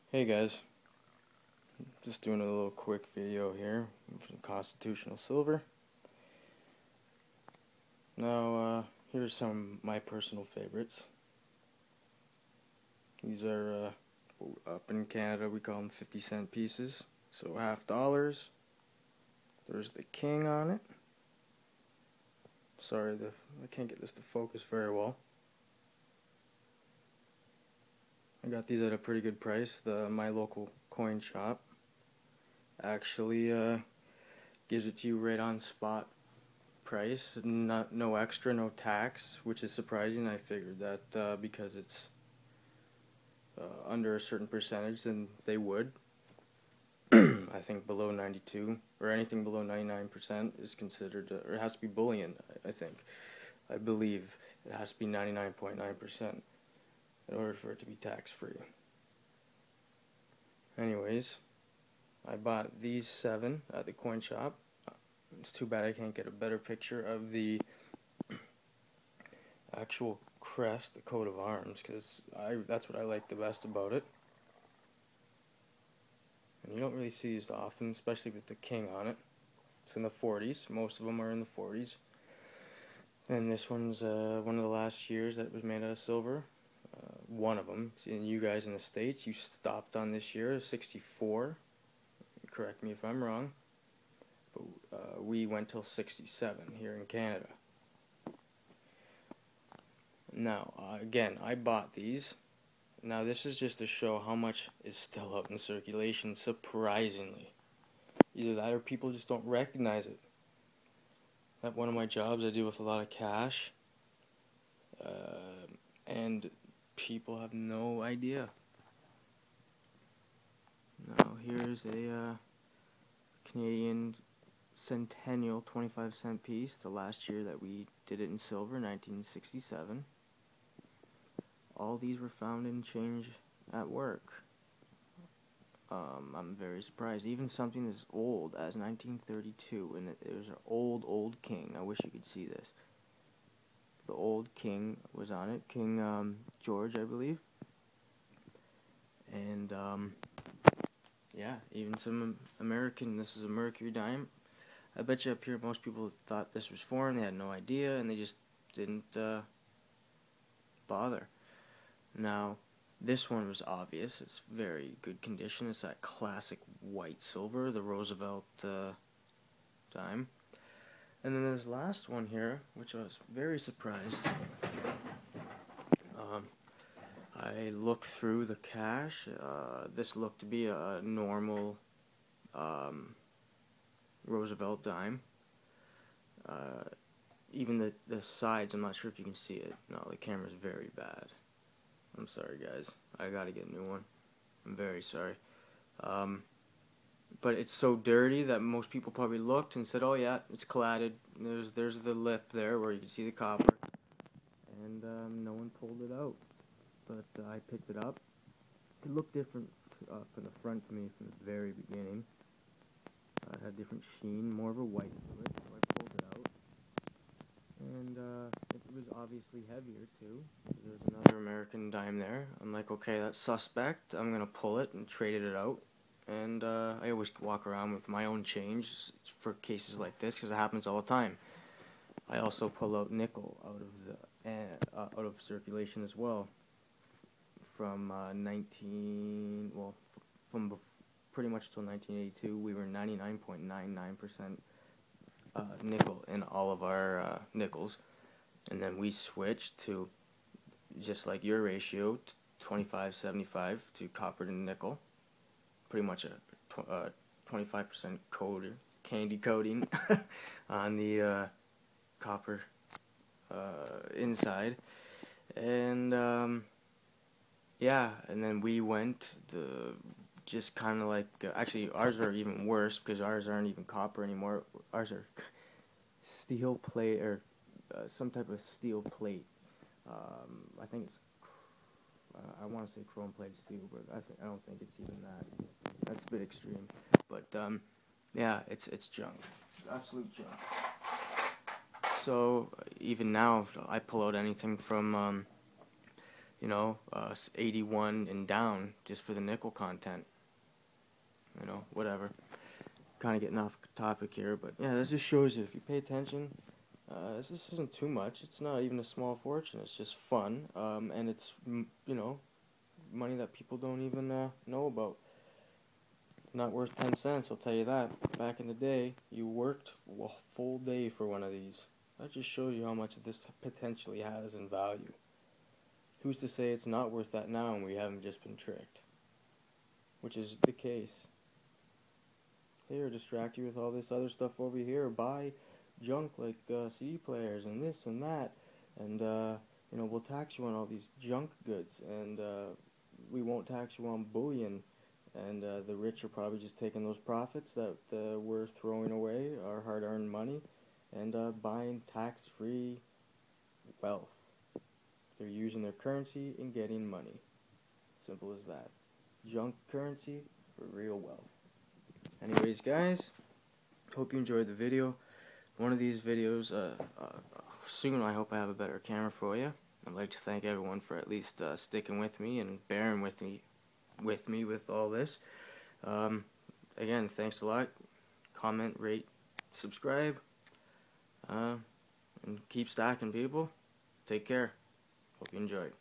Hey guys, just doing a little quick video here from Constitutional Silver. Now, here's some of my personal favorites. These are, up in Canada we call them 50-cent pieces, so $half. There's the king on it. Sorry, I can't get this to focus very well. I got these at a pretty good price. My local coin shop actually gives it to you right on spot price, no extra, no tax, which is surprising. I figured that because it's under a certain percentage, then they would. I think below 92 or anything below 99% is considered, or it has to be bullion. I believe it has to be 99.9% in order for it to be tax-free. Anyways, I bought these 7 at the coin shop. It's too bad I can't get a better picture of the actual crest, the coat of arms, because that's what I like the best about it. And you don't really see these often, especially with the king on it. It's in the 40s. Most of them are in the 40s. And this one's one of the last years that it was made out of silver. One of them. And you guys in the States, you stopped on this year, 64. Correct me if I'm wrong. But we went till 67 here in Canada. Now, again, I bought these. Now, this is just to show how much is still out in circulation, surprisingly. Either that or people just don't recognize it. At one of my jobs, I deal with a lot of cash. And people have no idea. Now, here's a Canadian Centennial 25-cent piece, the last year that we did it in silver, 1967. All these were found in change at work. I'm very surprised. Even something as old as 1932, and there's an old king. I wish you could see this. The old king was on it, King George, I believe. And yeah, even some American. This is a mercury dime. I bet you up here most people thought this was foreign. They had no idea, and they just didn't bother. Now, this one was obvious. It's very good condition. It's that classic white silver, the Rosevelt dime. And then this last one here, which I was very surprised. I looked through the cash. This looked to be a normal Roosevelt dime. Even the sides, I'm not sure if you can see it. No, the camera's very bad. I'm sorry, guys. I gotta get a new one. I'm very sorry. But it's so dirty that most people probably looked and said, "Oh yeah, it's cladded." There's the lip there where you can see the copper, and no one pulled it out. But I picked it up. It looked different from the front to me from the very beginning. It had different sheen, more of a white to it, so I pulled it out. And it was obviously heavier too. There's another American dime there. I'm like, okay, that's suspect. I'm gonna pull it and traded it out. And I always walk around with my own change for cases like this because it happens all the time. I also pull out nickel out of circulation as well. From pretty much till 1982, we were 99.99% nickel in all of our nickels, and then we switched to, just like your ratio, 25-75 to copper to nickel. Pretty much a 25% candy coating on the copper inside, and yeah, and then we went just kind of like, actually ours are even worse because ours aren't even copper anymore. Ours are steel plate, or some type of steel plate. I think it's, I want to say chrome plated steel, but I don't think it's even that. That's a bit extreme. But yeah, it's junk. It's absolute junk. So even now, if I pull out anything from you know, 81 and down just for the nickel content. You know, whatever. Kind of getting off topic here, but yeah, this just shows you, if you pay attention, this isn't too much. It's not even a small fortune. It's just fun, and it's, you know, money that people don't even know about. Not worth 10 cents, I'll tell you that. Back in the day, you worked a full day for one of these. That just shows you how much this potentially has in value. Who's to say it's not worth that now and we haven't just been tricked? Which is the case. Here, distract you with all this other stuff over here. Buy junk like CD players and this and that. And, you know, we'll tax you on all these junk goods. And we won't tax you on bullion. And the rich are probably just taking those profits that we're throwing away, our hard-earned money, and buying tax-free wealth. They're using their currency and getting money. Simple as that. Junk currency for real wealth. Anyways, guys, hope you enjoyed the video. One of these videos, soon I hope I have a better camera for you. I'd like to thank everyone for at least sticking with me and bearing with me with all this. Again, thanks a lot. Comment, rate, subscribe, and keep stacking, people. Take care. Hope you enjoyed.